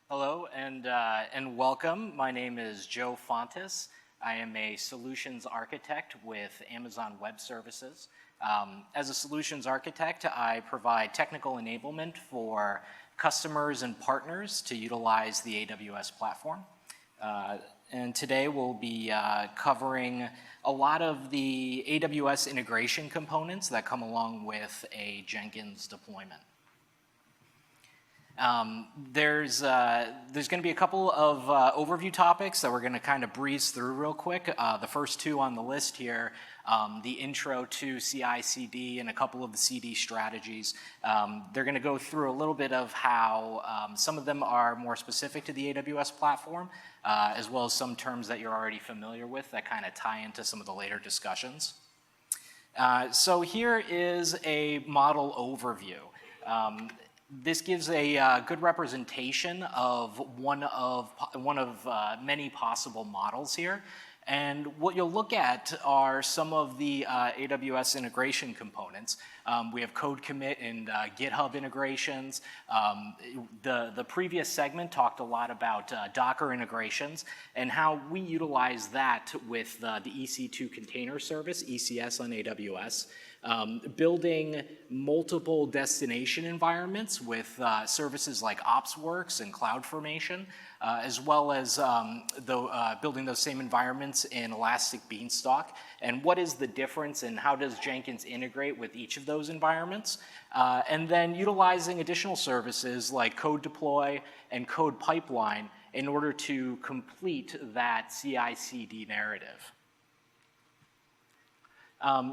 Hello and welcome. My name is Joe Fontes. I am a solutions architect with Amazon Web Services. As a solutions architect, I provide technical enablement for customers and partners to utilize the AWS platform. And today we'll be covering a lot of the AWS integration components that come along with a Jenkins deployment. There's going to be a couple of overview topics that we're going to kind of breeze through real quick. The first two on the list here, the intro to CI/CD and a couple of the CD strategies. They're going to go through a little bit of how some of them are more specific to the AWS platform, as well as some terms that you're already familiar with that kind of tie into some of the later discussions. So here is a model overview. This gives a good representation of one of many possible models here. And what you'll look at are some of the AWS integration components. We have Code Commit and GitHub integrations. The previous segment talked a lot about Docker integrations and how we utilize that with the EC2 Container Service, ECS on AWS. Building multiple destination environments with services like OpsWorks and CloudFormation, as well as building those same environments in Elastic Beanstalk. And what is the difference and how does Jenkins integrate with each of those environments? And then utilizing additional services like Code Deploy and Code Pipeline in order to complete that CI/CD narrative.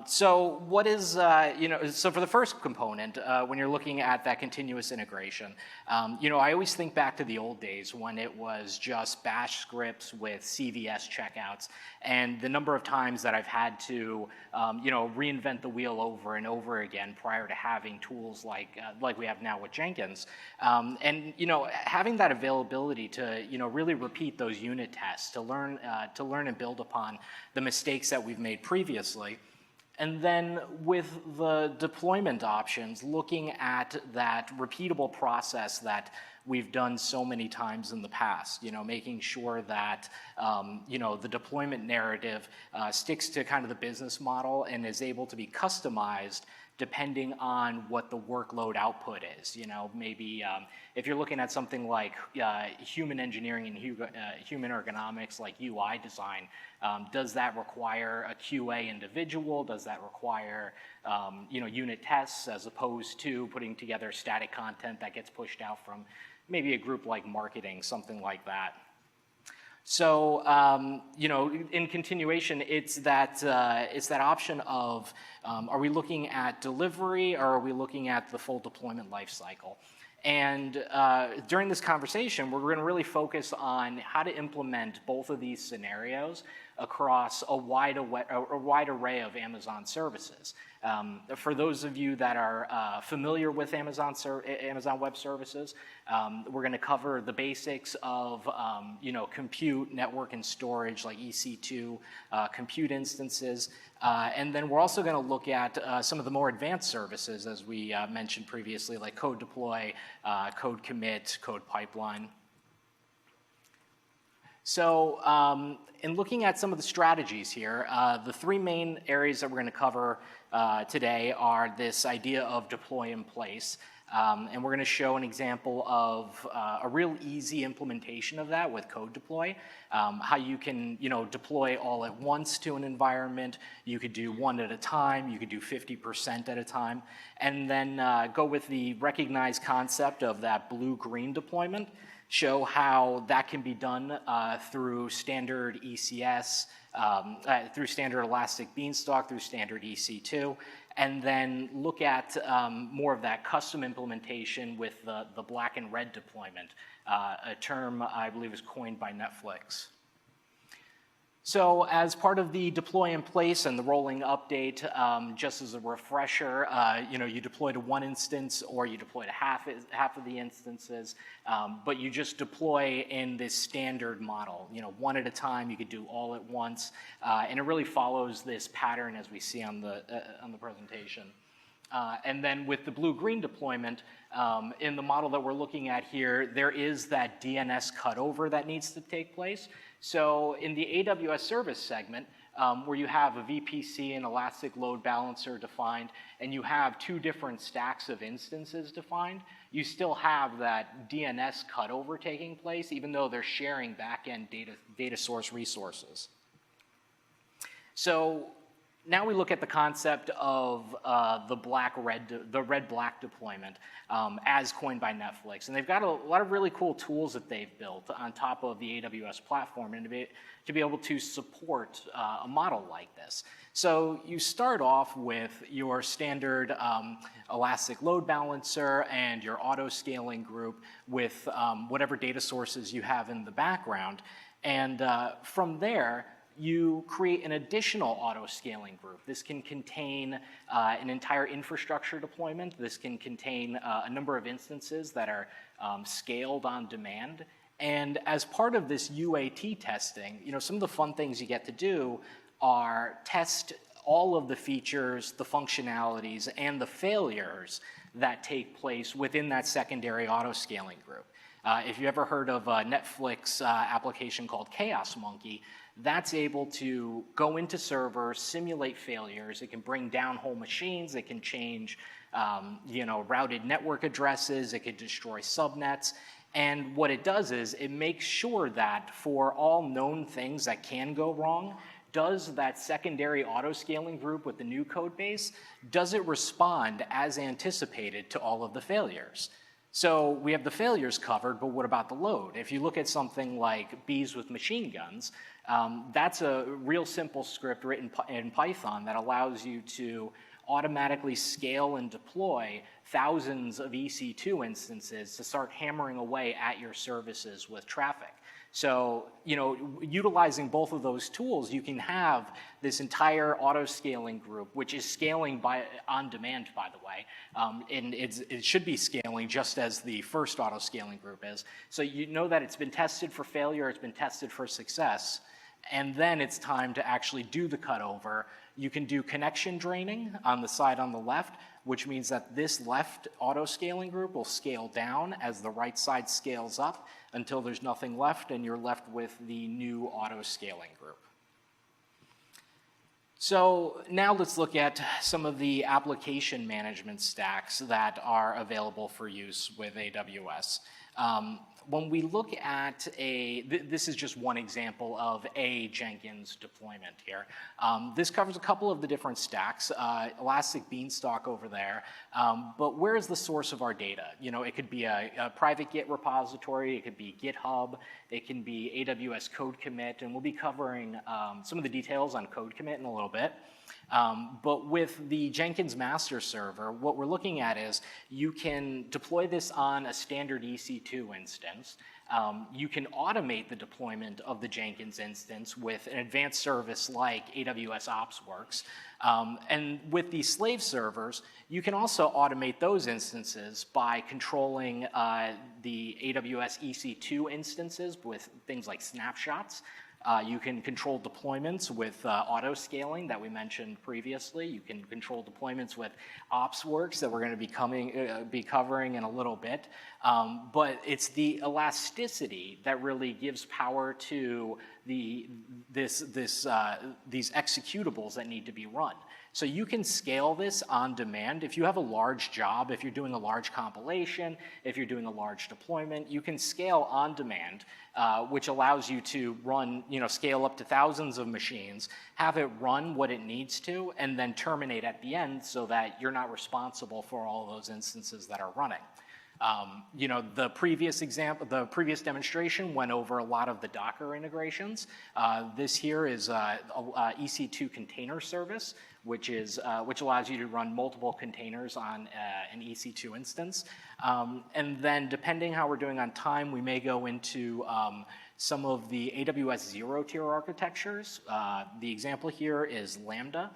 So what is, so for the first component, when you're looking at that continuous integration, I always think back to the old days when it was just bash scripts with CVS checkouts, and the number of times that I've had to, reinvent the wheel over and over again prior to having tools like we have now with Jenkins. And, having that availability to, really repeat those unit tests, to learn and build upon the mistakes that we've made previously. And then with the deployment options, looking at that repeatable process that we've done so many times in the past, making sure that, the deployment narrative sticks to kind of the business model and is able to be customized depending on what the workload output is. Maybe if you're looking at something like human engineering and human ergonomics, like UI design, does that require a QA individual? Does that require unit tests as opposed to putting together static content that gets pushed out from maybe a group like marketing, something like that? So, in continuation, it's that option of, are we looking at delivery or are we looking at the full deployment lifecycle? And during this conversation, we're going to really focus on how to implement both of these scenarios across a wide array of Amazon services. For those of you that are familiar with Amazon Web Services, we're going to cover the basics of compute, network, and storage, like EC2 compute instances. And then we're also going to look at some of the more advanced services, as we mentioned previously, like Code Deploy, Code Commit, Code Pipeline. So in looking at some of the strategies here, the three main areas that we're going to cover today are this idea of deploy in place. And we're going to show an example of a real easy implementation of that with Code Deploy, how you can deploy all at once to an environment. You could do one at a time. You could do 50% at a time. And then go with the recognized concept of that blue-green deployment. Show how that can be done through standard ECS, through standard Elastic Beanstalk, through standard EC2, and then look at more of that custom implementation with the black and red deployment, a term I believe is coined by Netflix. So as part of the deploy in place and the rolling update, just as a refresher, you deploy to one instance or you deploy to half of the instances, but you just deploy in this standard model, one at a time. You could do all at once, and it really follows this pattern as we see on the presentation. And then with the blue-green deployment, in the model that we're looking at here, there is that DNS cutover that needs to take place. So in the AWS service segment, where you have a VPC and Elastic Load Balancer defined, and you have two different stacks of instances defined, you still have that DNS cutover taking place, even though they're sharing back-end data source resources. So now we look at the concept of the red-black deployment as coined by Netflix. And they've got a lot of really cool tools that they've built on top of the AWS platform and to be able to support a model like this. So you start off with your standard Elastic Load Balancer and your auto-scaling group with whatever data sources you have in the background. And from there, you create an additional auto-scaling group. This can contain an entire infrastructure deployment. This can contain a number of instances that are scaled on demand. And as part of this UAT testing, some of the fun things you get to do are test all of the features, the functionalities, and the failures that take place within that secondary auto-scaling group. If you ever heard of a Netflix application called Chaos Monkey, that's able to go into servers, simulate failures. It can bring down whole machines. It can change, routed network addresses. It can destroy subnets. And what it does is it makes sure that for all known things that can go wrong, does that secondary auto-scaling group with the new code base, does it respond as anticipated to all of the failures? So we have the failures covered, but what about the load? If you look at something like bees with machine guns, that's a real simple script written in Python that allows you to automatically scale and deploy thousands of EC2 instances to start hammering away at your services with traffic. So, utilizing both of those tools, you can have this entire auto-scaling group, which is scaling on demand, by the way, and it should be scaling just as the first auto-scaling group is. So you know that it's been tested for failure, it's been tested for success, and then it's time to actually do the cutover. You can do connection draining on the side on the left, which means that this left auto-scaling group will scale down as the right side scales up until there's nothing left and you're left with the new auto-scaling group. So now let's look at some of the application management stacks that are available for use with AWS. When we look at this is just one example of a Jenkins deployment here. This covers a couple of the different stacks, Elastic Beanstalk over there, but where is the source of our data? It could be a private Git repository, it could be GitHub, it can be AWS Code Commit, and we'll be covering some of the details on Code Commit in a little bit. But with the Jenkins master server, what we're looking at is you can deploy this on a standard EC2 instance. You can automate the deployment of the Jenkins instance with an advanced service like AWS OpsWorks. And with the slave servers, you can also automate those instances by controlling the AWS EC2 instances with things like snapshots. You can control deployments with auto-scaling that we mentioned previously. You can control deployments with OpsWorks that we're going to be covering in a little bit. But it's the elasticity that really gives power to these executables that need to be run. So you can scale this on demand. If you have a large job, if you're doing a large compilation, if you're doing a large deployment, you can scale on demand, which allows you to run, scale up to thousands of machines, have it run what it needs to, and then terminate at the end so that you're not responsible for all those instances that are running. The previous demonstration went over a lot of the Docker integrations. This here is EC2 Container Service, which allows you to run multiple containers on an EC2 instance. And then depending how we're doing on time, we may go into some of the AWS zero-tier architectures. The example here is Lambda.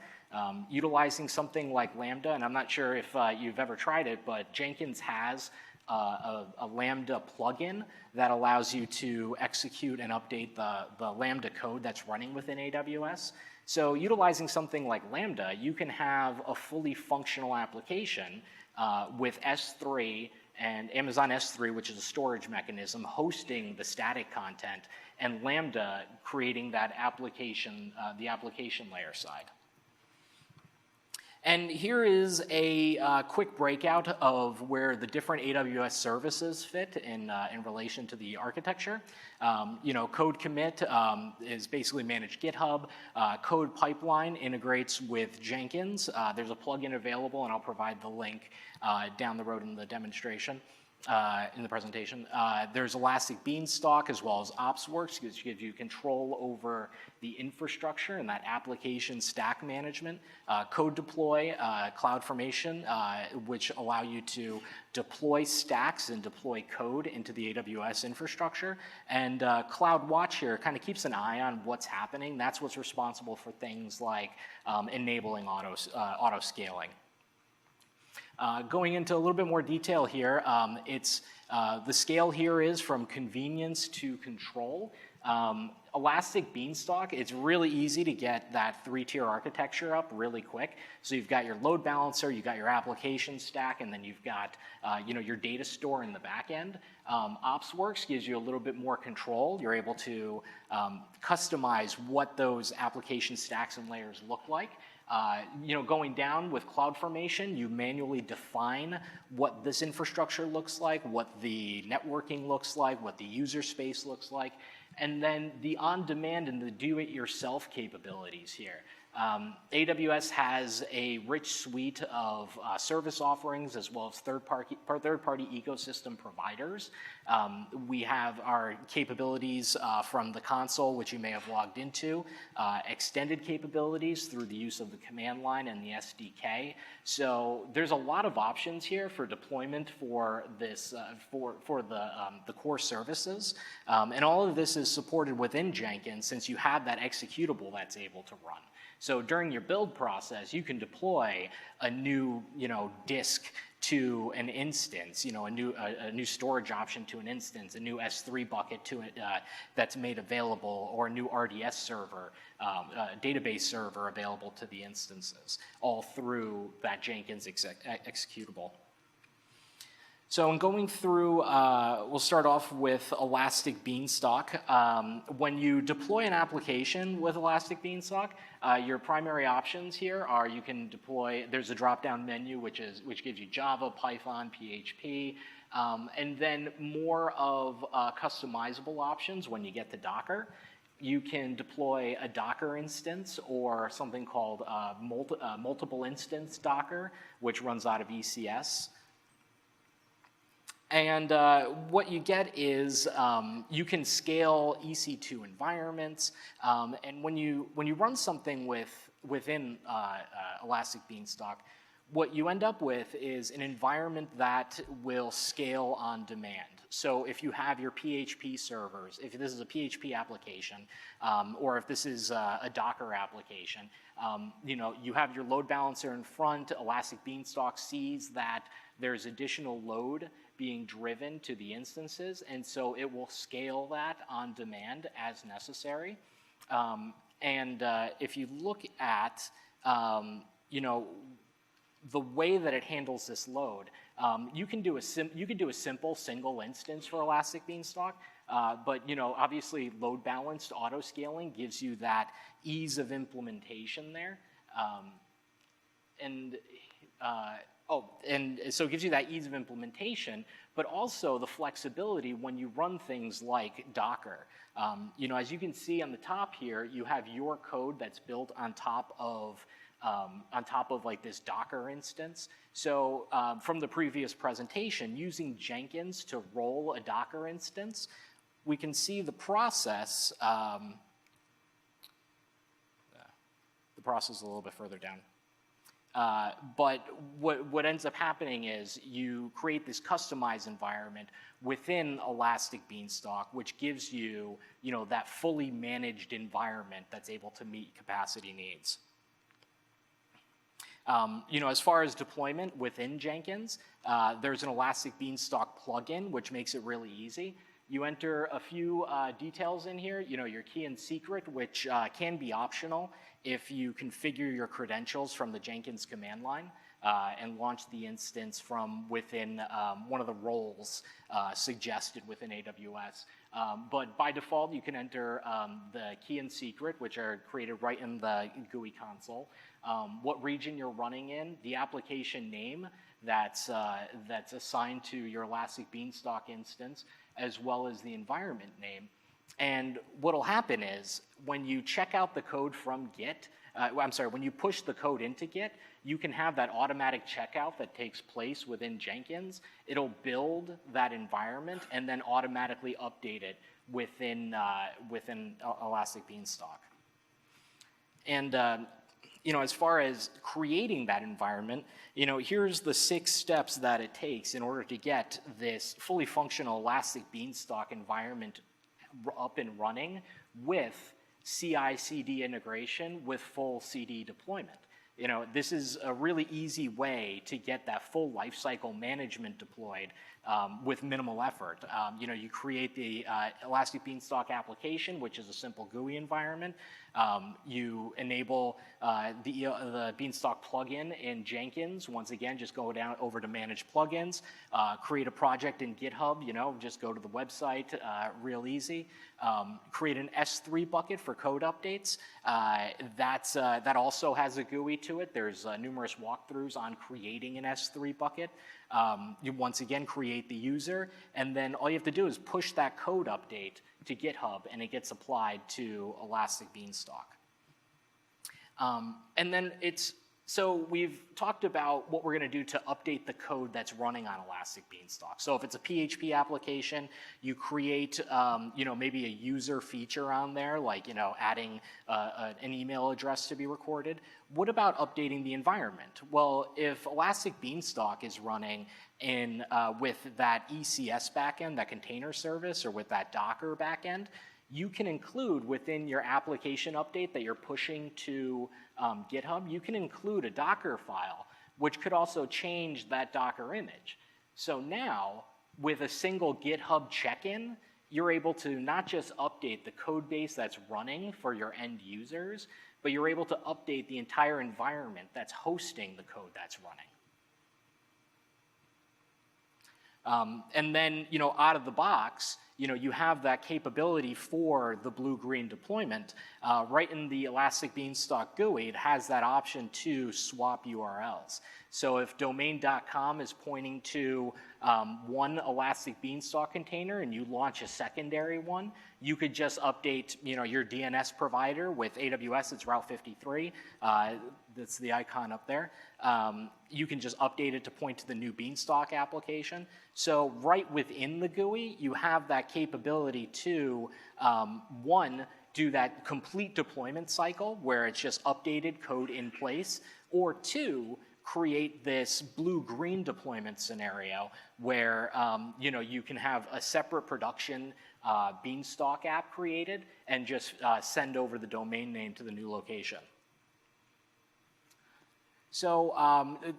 Utilizing something like Lambda, and I'm not sure if you've ever tried it, but Jenkins has a Lambda plugin that allows you to execute and update the Lambda code that's running within AWS. So utilizing something like Lambda, you can have a fully functional application with S3 and Amazon S3, which is a storage mechanism, hosting the static content, and Lambda creating that application, the application layer side. And here is a quick breakout of where the different AWS services fit in relation to the architecture. Code Commit is basically managed GitHub. Code Pipeline integrates with Jenkins. There's a plugin available, and I'll provide the link down the road in the demonstration. In the presentation. There's Elastic Beanstalk as well as OpsWorks, which gives you control over the infrastructure and that application stack management. Code Deploy, CloudFormation, which allow you to deploy stacks and deploy code into the AWS infrastructure. And CloudWatch here kind of keeps an eye on what's happening. That's what's responsible for things like enabling auto scaling. Going into a little bit more detail here, the scale here is from convenience to control. Elastic Beanstalk, it's really easy to get that 3-tier architecture up really quick. So you've got your load balancer, you've got your application stack, and then you've got your data store in the back end. OpsWorks gives you a little bit more control. You're able to customize what those application stacks and layers look like. Going down with CloudFormation, you manually define what this infrastructure looks like, what the networking looks like, what the user space looks like, and then the on-demand and the do-it-yourself capabilities here. AWS has a rich suite of service offerings as well as third-party ecosystem providers. We have our capabilities from the console, which you may have logged into, extended capabilities through the use of the command line and the SDK. So there's a lot of options here for deployment for this for the core services, and all of this is supported within Jenkins since you have that executable that's able to run. So during your build process, you can deploy a new, disk to an instance, a new storage option to an instance, a new S3 bucket to it that's made available, or a new RDS server, database server available to the instances, all through that Jenkins executable. So in going through, we'll start off with Elastic Beanstalk. When you deploy an application with Elastic Beanstalk, your primary options here are you can deploy, there's a drop-down menu which gives you Java, Python, PHP, and then more of customizable options when you get to Docker. You can deploy a Docker instance or something called multiple instance Docker, which runs out of ECS. And what you get is you can scale EC2 environments, and when you run something within Elastic Beanstalk, what you end up with is an environment that will scale on demand. So if you have your PHP servers, if this is a PHP application, or if this is a Docker application, you have your load balancer in front. Elastic Beanstalk sees that there's additional load being driven to the instances, and so it will scale that on demand as necessary. If you look at the way that it handles this load, you can do a simple single instance for Elastic Beanstalk, but obviously load balanced auto scaling gives you that ease of implementation there, and so it gives you that ease of implementation, but also the flexibility when you run things like Docker. As you can see on the top here, you have your code that's built on top of like this Docker instance. So from the previous presentation, using Jenkins to roll a Docker instance, we can see the process. The process is a little bit further down. But what ends up happening is you create this customized environment within Elastic Beanstalk, which gives you, that fully managed environment that's able to meet capacity needs. As far as deployment within Jenkins, there's an Elastic Beanstalk plugin, which makes it really easy. You enter a few details in here, your key and secret, which can be optional if you configure your credentials from the Jenkins command line and launch the instance from within one of the roles suggested within AWS. But by default, you can enter the key and secret, which are created right in the GUI console, what region you're running in, the application name that's assigned to your Elastic Beanstalk instance, as well as the environment name. And what'll happen is when you check out the code from Git, when you push the code into Git, you can have that automatic checkout that takes place within Jenkins. It'll build that environment and then automatically update it within Elastic Beanstalk. And as far as creating that environment, here's the 6 steps that it takes in order to get this fully functional Elastic Beanstalk environment up and running with CI/CD integration with full CD deployment. This is a really easy way to get that full lifecycle management deployed with minimal effort. You create the Elastic Beanstalk application, which is a simple GUI environment. You enable the Beanstalk plugin in Jenkins. Once again, just go down over to Manage Plugins, create a project in GitHub. Just go to the website, real easy. Create an S3 bucket for code updates. That also has a GUI to it. There's numerous walkthroughs on creating an S3 bucket. You once again create the user, and then all you have to do is push that code update to GitHub, and it gets applied to Elastic Beanstalk. And then so we've talked about what we're going to do to update the code that's running on Elastic Beanstalk. So if it's a PHP application, you create, maybe a user feature on there, like, adding an email address to be recorded. What about updating the environment? Well, if Elastic Beanstalk is running in with that ECS backend, that container service, or with that Docker backend, you can include within your application update that you're pushing to GitHub, you can include a Docker file, which could also change that Docker image. So now, with a single GitHub check-in, you're able to not just update the code base that's running for your end users, but you're able to update the entire environment that's hosting the code that's running. And then, out of the box, you have that capability for the blue-green deployment. Right in the Elastic Beanstalk GUI, it has that option to swap URLs. So if domain.com is pointing to one Elastic Beanstalk container and you launch a secondary one, you could just update your DNS provider. With AWS, it's Route 53. That's the icon up there. You can just update it to point to the new Beanstalk application. So right within the GUI, you have that capability to, one, do that complete deployment cycle where it's just updated code in place, or two, create this blue-green deployment scenario where you can have a separate production Beanstalk app created and just send over the domain name to the new location. So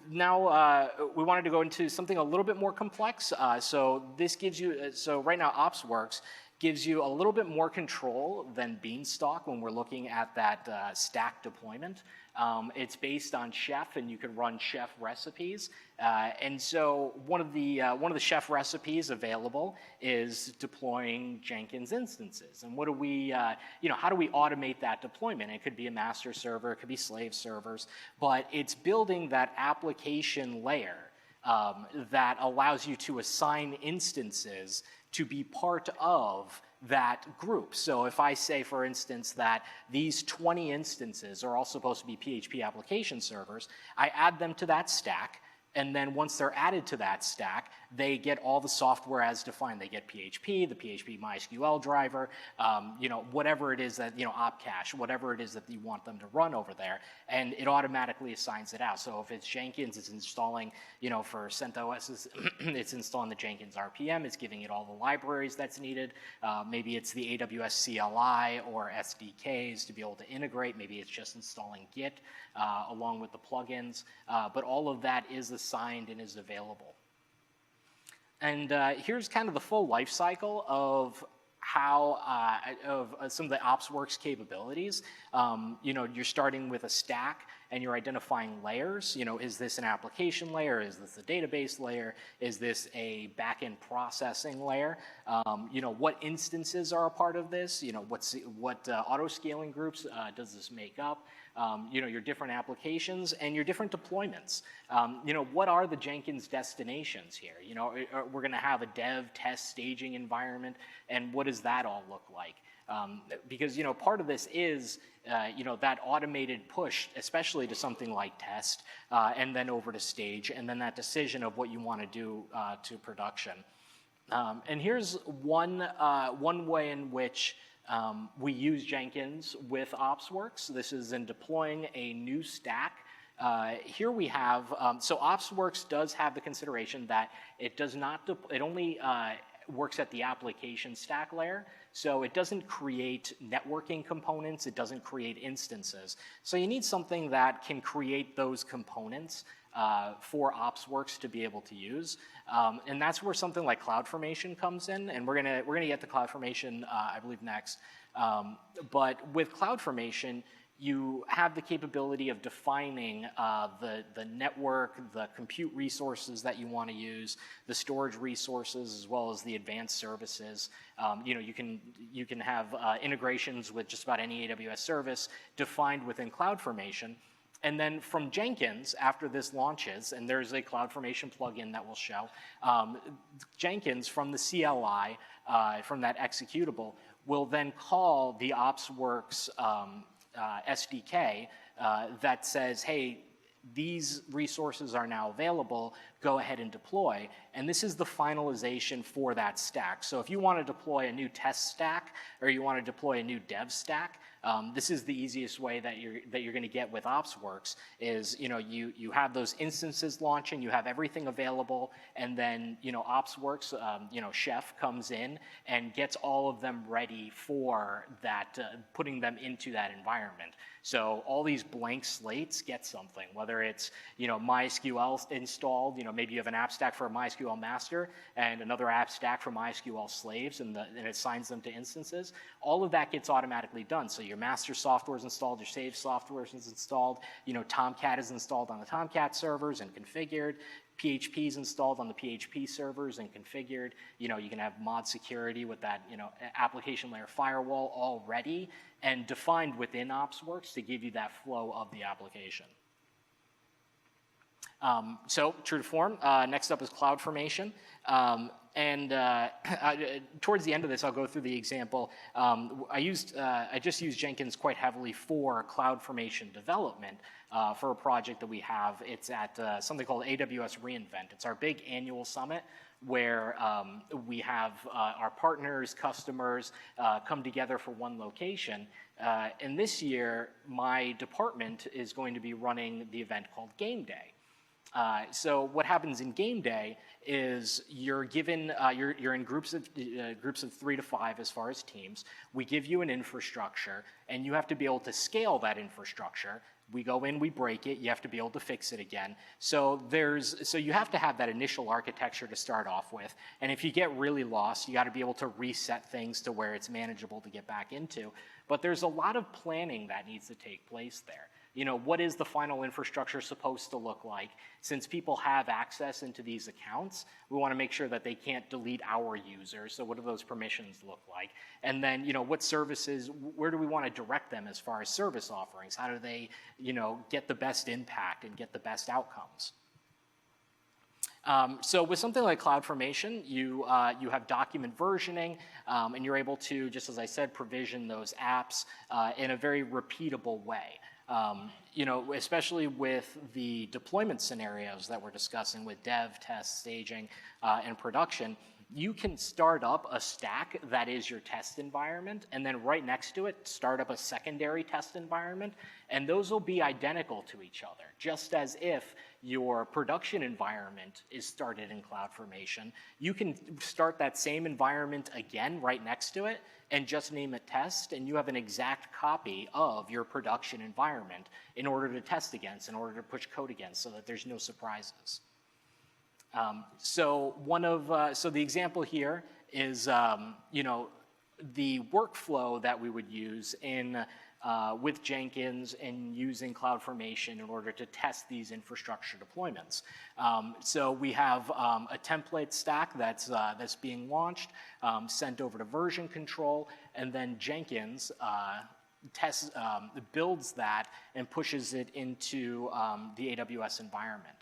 now we wanted to go into something a little bit more complex. So this gives you, so right now OpsWorks gives you a little bit more control than Beanstalk when we're looking at that stack deployment. It's based on Chef, and you can run Chef recipes. And so one of the Chef recipes available is deploying Jenkins instances. And what do we, how do we automate that deployment? It could be a master server, it could be slave servers, but it's building that application layer that allows you to assign instances to be part of that group. So if I say, for instance, that these 20 instances are all supposed to be PHP application servers, I add them to that stack, and then once they're added to that stack, they get all the software as defined. They get PHP, the PHP MySQL driver, whatever it is that, opcache, whatever it is that you want them to run over there, and it automatically assigns it out. So if it's Jenkins, it's installing, for CentOS, it's installing the Jenkins RPM, it's giving it all the libraries that's needed. Maybe it's the AWS CLI or SDKs to be able to integrate. Maybe it's just installing Git along with the plugins, but all of that is assigned and is available. And here's kind of the full life cycle of how some of the OpsWorks capabilities. You're starting with a stack and you're identifying layers. Is this an application layer? Is this a database layer? Is this a backend processing layer? What instances are a part of this? What auto scaling groups does this make up? Your different applications and your different deployments. What are the Jenkins destinations here? We're going to have a dev test staging environment, and what does that all look like? Because part of this is that automated push, especially to something like test, and then over to stage, and then that decision of what you want to do to production. And here's one way in which we use Jenkins with OpsWorks. This is in deploying a new stack. Here we have, so OpsWorks does have the consideration that it does not, it only works at the application stack layer. So it doesn't create networking components, it doesn't create instances. So you need something that can create those components for OpsWorks to be able to use. And that's where something like CloudFormation comes in, and we're gonna get to CloudFormation, I believe, next. But with CloudFormation, you have the capability of defining the network, the compute resources that you want to use, the storage resources, as well as the advanced services. You can have integrations with just about any AWS service defined within CloudFormation. And then from Jenkins, after this launches, and there's a CloudFormation plugin that will show, Jenkins from the CLI, from that executable, will then call the OpsWorks SDK that says, hey, these resources are now available, go ahead and deploy. And this is the finalization for that stack. So if you want to deploy a new test stack or you want to deploy a new dev stack, this is the easiest way that you're going to get with OpsWorks is, you have those instances launching, you have everything available, and then, OpsWorks, Chef comes in and gets all of them ready for that, putting them into that environment. So all these blank slates get something, whether it's, MySQL installed, maybe you have an app stack for a MySQL master and another app stack for MySQL slaves, and it assigns them to instances. All of that gets automatically done. So your master software is installed, your save software is installed, Tomcat is installed on the Tomcat servers and configured. PHP is installed on the PHP servers and configured. You can have mod security with that, application layer firewall already and defined within OpsWorks to give you that flow of the application. So true to form, next up is CloudFormation. Towards the end of this, I'll go through the example. I just used Jenkins quite heavily for CloudFormation development for a project that we have. It's at something called AWS reInvent. It's our big annual summit where we have our partners, customers come together for one location. And this year, my department is going to be running the event called Game Day. So what happens in Game Day is you're given, you're in groups of 3 to 5 as far as teams. We give you an infrastructure, and you have to be able to scale that infrastructure. We go in, we break it, you have to be able to fix it again. So you have to have that initial architecture to start off with. And if you get really lost, you got to be able to reset things to where it's manageable to get back into. But there's a lot of planning that needs to take place there. What is the final infrastructure supposed to look like? Since people have access into these accounts, we want to make sure that they can't delete our users. So what do those permissions look like? And then, what services, where do we want to direct them as far as service offerings? How do they, get the best impact and get the best outcomes? So with something like CloudFormation, you have document versioning, and you're able to, just as I said, provision those apps in a very repeatable way. Especially with the deployment scenarios that we're discussing with dev, test, staging, and production, you can start up a stack that is your test environment, and then right next to it, start up a secondary test environment, and those will be identical to each other, just as if your production environment is started in CloudFormation. You can start that same environment again right next to it, and just name it test, and you have an exact copy of your production environment in order to test against, in order to push code against, so that there's no surprises. So the example here is, the workflow that we would use with Jenkins and using CloudFormation in order to test these infrastructure deployments. So we have a template stack that's being launched, sent over to version control, and then Jenkins builds that and pushes it into the AWS environment.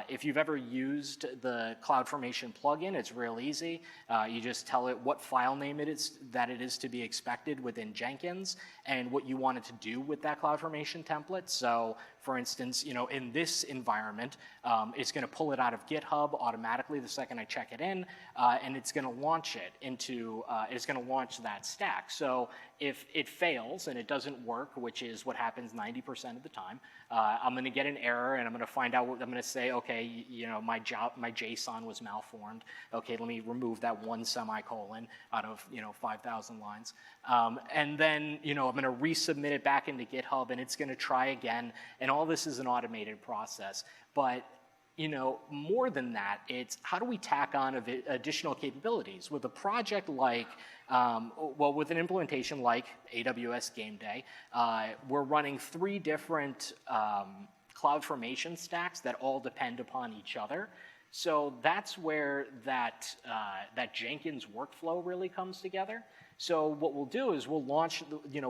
If you've ever used the CloudFormation plugin, it's real easy. You just tell it what file name it is to be expected within Jenkins and what you want it to do with that CloudFormation template. So, for instance, in this environment, it's going to pull it out of GitHub automatically the second I check it in, and it's going to launch it into, it's going to launch that stack. So if it fails and it doesn't work, which is what happens 90% of the time, I'm going to get an error and I'm going to find out what I'm going to say. Okay, my JSON was malformed. Okay, let me remove that one semicolon out of 5,000 lines, and then I'm going to resubmit it back into GitHub, and it's going to try again. And all this is an automated process. But more than that, it's how do we tack on additional capabilities with a project like, with an implementation like AWS Game Day. We're running 3 different CloudFormation stacks that all depend upon each other. So that's where that Jenkins workflow really comes together. So what we'll do is we'll launch,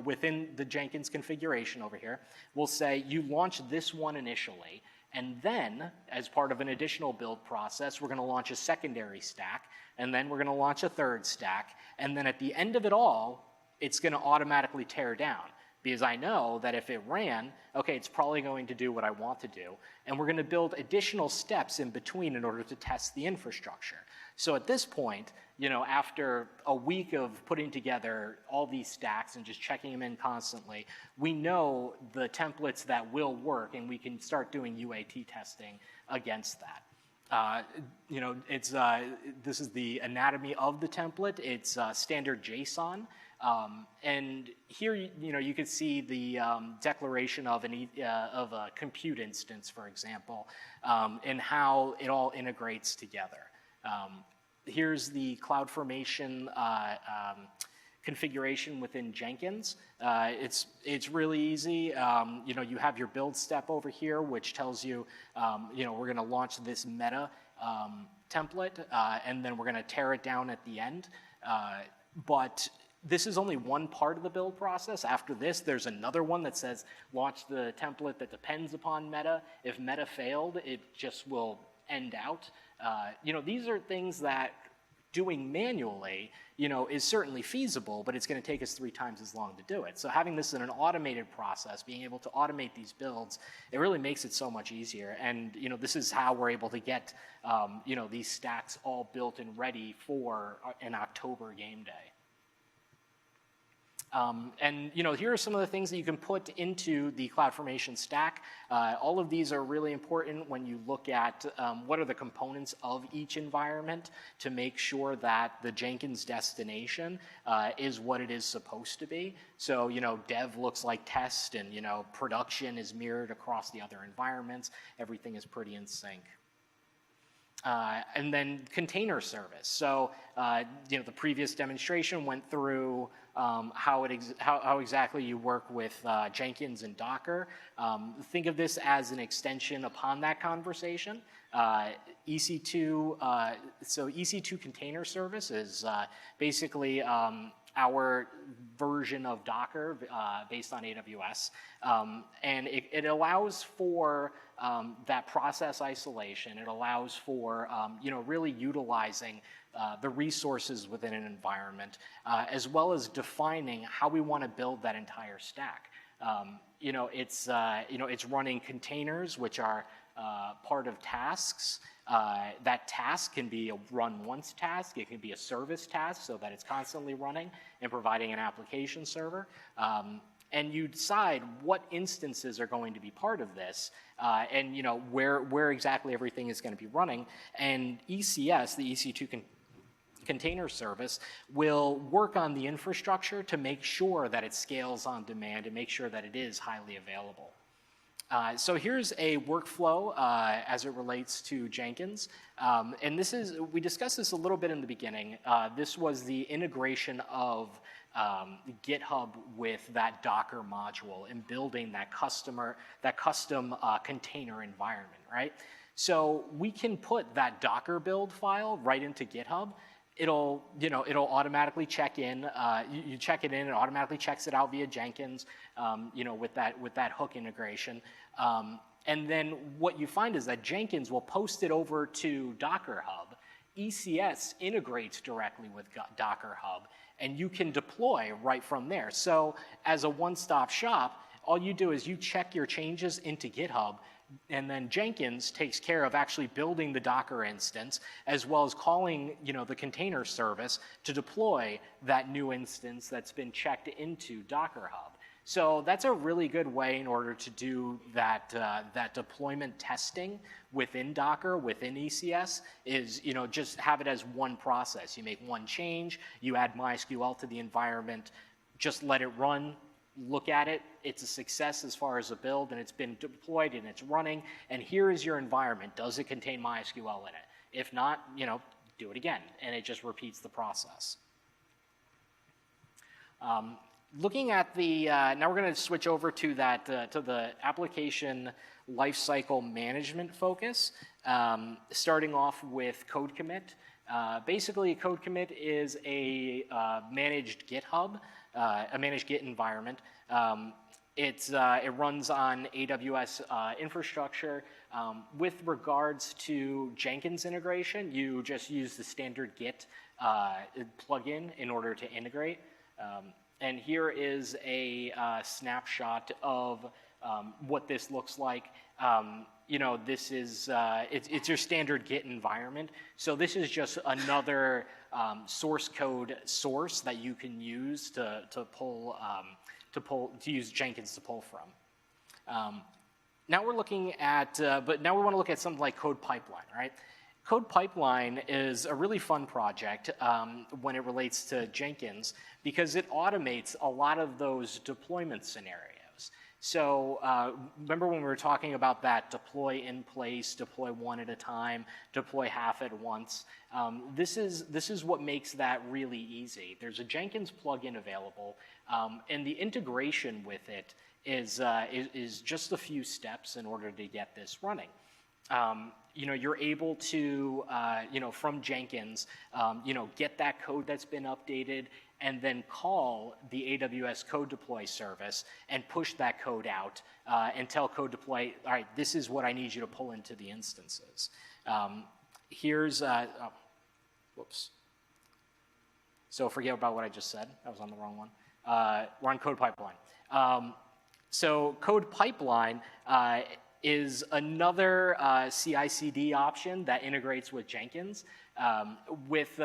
within the Jenkins configuration over here, we'll say you launch this one initially, and then as part of an additional build process, we're going to launch a secondary stack, and then we're going to launch a third stack, and then at the end of it all, it's going to automatically tear down. Because I know that if it ran, okay, it's probably going to do what I want to do. And we're going to build additional steps in between in order to test the infrastructure. So at this point, after a week of putting together all these stacks and just checking them in constantly, we know the templates that will work, and we can start doing UAT testing against that. This is the anatomy of the template. It's standard JSON. And here, you can see the declaration of a compute instance, for example, and how it all integrates together. Here's the CloudFormation configuration within Jenkins. It's really easy. You have your build step over here, which tells you, we're going to launch this meta template, and then we're going to tear it down at the end. But this is only one part of the build process. After this, there's another one that says launch the template that depends upon meta. If meta failed, it just will end out. These are things that doing manually, is certainly feasible, but it's going to take us 3 times as long to do it. So having this in an automated process, being able to automate these builds, it really makes it so much easier. And this is how we're able to get these stacks all built and ready for an October game day. And here are some of the things that you can put into the CloudFormation stack. All of these are really important when you look at what are the components of each environment to make sure that the Jenkins destination is what it is supposed to be. So dev looks like test, and production is mirrored across the other environments. Everything is pretty in sync. And then container service. So the previous demonstration went through how exactly you work with Jenkins and Docker. Think of this as an extension upon that conversation. EC2, so EC2 Container Service is basically our version of Docker based on AWS. And it allows for that process isolation. It allows for really utilizing the resources within an environment, as well as defining how we want to build that entire stack. It's running containers, which are part of tasks. That task can be a run once task. It can be a service task so that it's constantly running and providing an application server. And you decide what instances are going to be part of this, and where exactly everything is going to be running. And ECS, the EC2 Container Service, will work on the infrastructure to make sure that it scales on demand and make sure that it is highly available. So here's a workflow as it relates to Jenkins. And we discussed this a little bit in the beginning. This was the integration of GitHub with that Docker module and building that custom container environment, right? So we can put that Docker build file right into GitHub. It'll automatically check in. You check it in, it automatically checks it out via Jenkins, with that hook integration. And then what you find is that Jenkins will post it over to Docker Hub. ECS integrates directly with Docker Hub, and you can deploy right from there. So as a one-stop shop, all you do is you check your changes into GitHub, and then Jenkins takes care of actually building the Docker instance, as well as calling, the container service to deploy that new instance that's been checked into Docker Hub. So that's a really good way in order to do that deployment testing within Docker, within ECS, is just have it as one process. You make one change, you add MySQL to the environment, just let it run, look at it, it's a success as far as a build, and it's been deployed and it's running, and here is your environment. Does it contain MySQL in it? If not, do it again, and it just repeats the process. Looking at the, now we're going to switch over to the application lifecycle management focus, starting off with Code Commit. Basically, Code Commit is a managed GitHub, a managed Git environment. It runs on AWS infrastructure. With regards to Jenkins integration, you just use the standard Git plugin in order to integrate. And here is a snapshot of what this looks like. This is it's your standard Git environment. So this is just another source code source that you can use to use Jenkins to pull from. Now we're looking at, but now we want to look at something like Code Pipeline, right? Code Pipeline is a really fun project when it relates to Jenkins because it automates a lot of those deployment scenarios. So remember when we were talking about that deploy in place, deploy one at a time, deploy half at once? This is what makes that really easy. There's a Jenkins plugin available, and the integration with it is just a few steps in order to get this running. You're able to, from Jenkins, get that code that's been updated and then call the AWS Code Deploy service and push that code out and tell Code Deploy, all right, this is what I need you to pull into the instances. Here's, whoops. So forget about what I just said. That was on the wrong one. We're on Code Pipeline. So Code Pipeline is another CI/CD option that integrates with Jenkins. With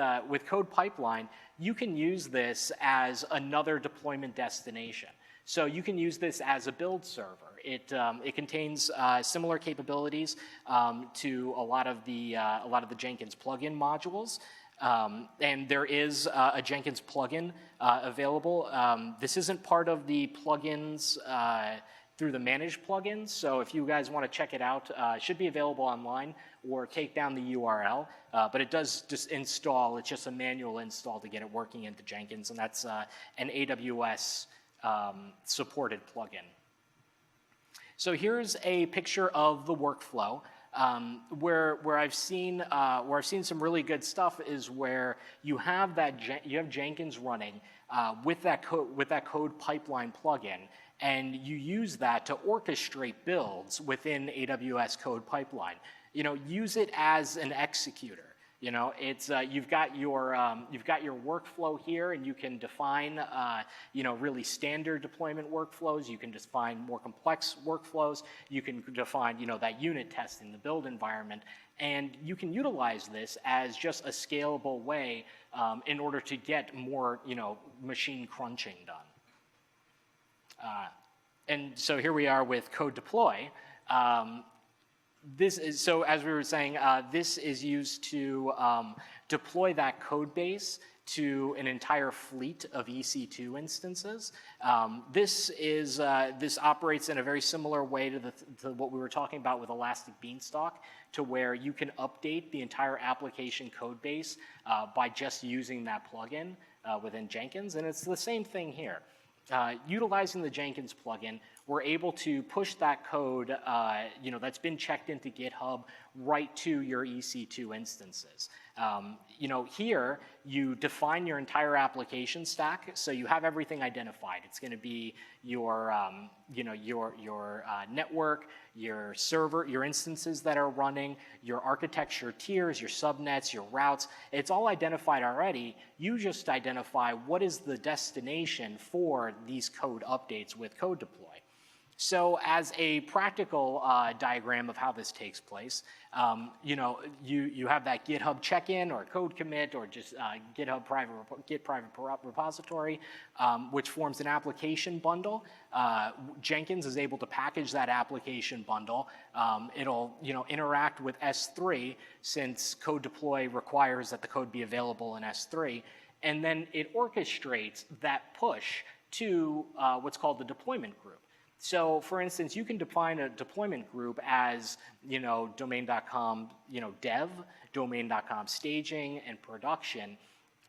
Code Pipeline, you can use this as another deployment destination. So you can use this as a build server. It contains similar capabilities to a lot of the Jenkins plugin modules. And there is a Jenkins plugin available. This isn't part of the plugins through the managed plugins, so if you guys want to check it out, it should be available online or take down the URL, but it does just install. It's just a manual install to get it working into Jenkins, and that's an AWS supported plugin. So here's a picture of the workflow. Where I've seen some really good stuff is where you have Jenkins running with that Code Pipeline plugin, and you use that to orchestrate builds within AWS Code Pipeline. Use it as an executor. It's you've got your workflow here, and you can define really standard deployment workflows. You can define more complex workflows. You can define that unit testing, the build environment, and you can utilize this as just a scalable way in order to get more machine crunching done. And so here we are with Code Deploy. So as we were saying, this is used to deploy that code base to an entire fleet of EC2 instances. This operates in a very similar way to what we were talking about with Elastic Beanstalk, to where you can update the entire application code base by just using that plugin within Jenkins, and it's the same thing here. Utilizing the Jenkins plugin, we're able to push that code that's been checked into GitHub right to your EC2 instances. Here you define your entire application stack, so you have everything identified. It's going to be your network, your server, your instances that are running, your architecture tiers, your subnets, your routes. It's all identified already. You just identify what is the destination for these code updates with Code Deploy. So as a practical diagram of how this takes place, you have that GitHub check-in or code commit or just GitHub Git private repository, which forms an application bundle. Jenkins is able to package that application bundle. It'll interact with S3, since Code Deploy requires that the code be available in S3, and then it orchestrates that push to what's called the deployment group. So, for instance, you can define a deployment group as, domain.com, dev, domain.com staging, and production,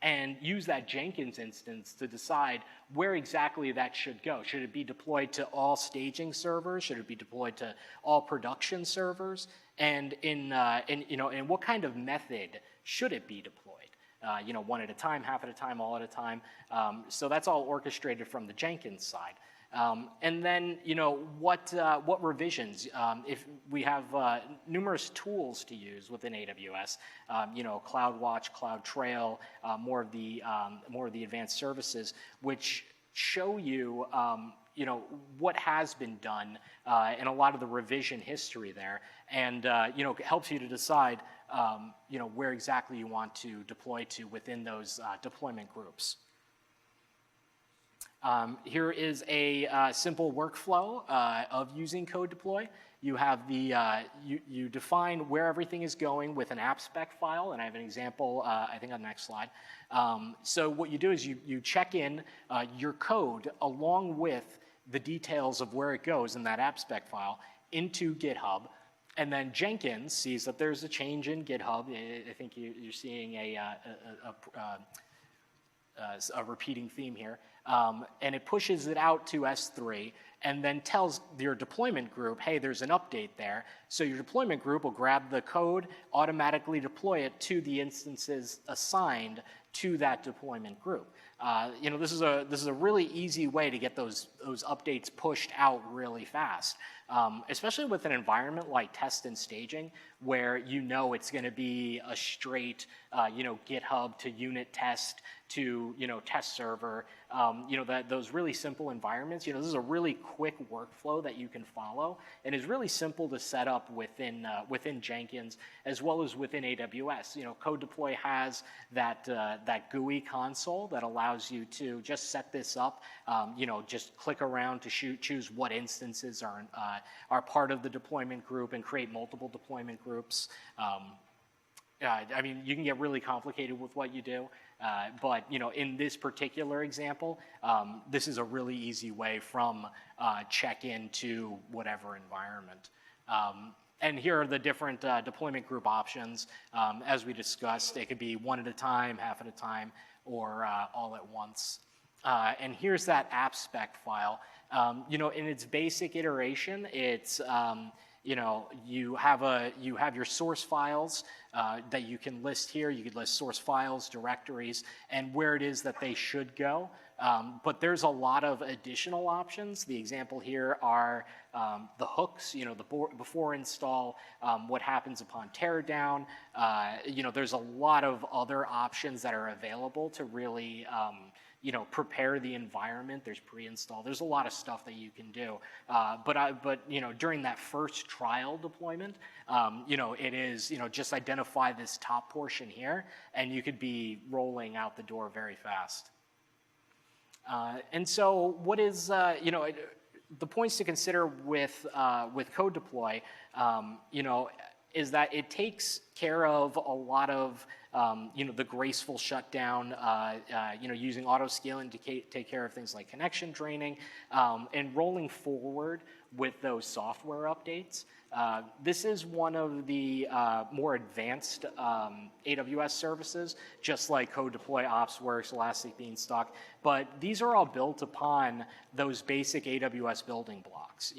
and use that Jenkins instance to decide where exactly that should go. Should it be deployed to all staging servers? Should it be deployed to all production servers? And in what kind of method should it be deployed? One at a time, half at a time, all at a time. So that's all orchestrated from the Jenkins side. And then, what revisions? If we have numerous tools to use within AWS, CloudWatch, CloudTrail, more of the advanced services, which show you, what has been done and a lot of the revision history there, and helps you to decide, where exactly you want to deploy to within those deployment groups. Here is a simple workflow of using Code Deploy. You have you define where everything is going with an app spec file, and I have an example, I think on the next slide. So what you do is you check in your code along with the details of where it goes in that app spec file into GitHub, and then Jenkins sees that there's a change in GitHub. I think you're seeing a repeating theme here. And it pushes it out to S3 and then tells your deployment group, hey, there's an update there. So your deployment group will grab the code, automatically deploy it to the instances assigned to that deployment group. This is a really easy way to get those updates pushed out really fast, especially with an environment like test and staging, where it's going to be a straight GitHub to unit test to test server. Those really simple environments. This is a really quick workflow that you can follow, and is really simple to set up within Jenkins as well as within AWS. Code Deploy has that GUI console that allows you to just set this up. Just click around to choose what instances are part of the deployment group and create multiple deployment groups. You can get really complicated with what you do, but in this particular example, this is a really easy way from check-in to whatever environment. And here are the different deployment group options. As we discussed, it could be one at a time, half at a time, or all at once. And here's that app spec file. In its basic iteration, it's you have your source files that you can list here. You could list source files, directories, and where it is that they should go. But there's a lot of additional options. The example here are the hooks, the before install, what happens upon teardown. There's a lot of other options that are available to really prepare the environment. There's pre-install. There's a lot of stuff that you can do. But during that first trial deployment, it is, just identify this top portion here, and you could be rolling out the door very fast. And so what is, the points to consider with Code Deploy, is that it takes care of a lot of the graceful shutdown, using auto scaling to take care of things like connection draining, and rolling forward with those software updates. This is one of the more advanced AWS services, just like Code Deploy, OpsWorks, Elastic Beanstalk, but these are all built upon those basic AWS building blocks,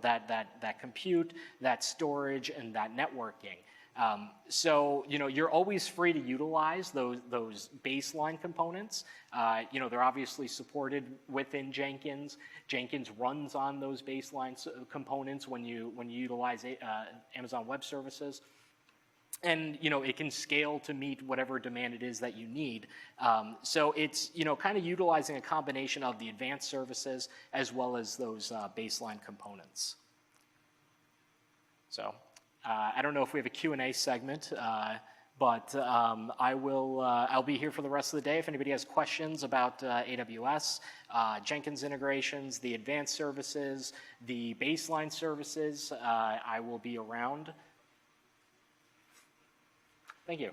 that compute, that storage, and that networking. So you're always free to utilize those baseline components. They're obviously supported within Jenkins. Jenkins runs on those baseline components when you utilize Amazon Web Services. And it can scale to meet whatever demand it is that you need. So it's kind of utilizing a combination of the advanced services as well as those baseline components. So I don't know if we have a Q&A segment, but I'll be here for the rest of the day. If anybody has questions about AWS, Jenkins integrations, the advanced services, the baseline services, I will be around. Thank you.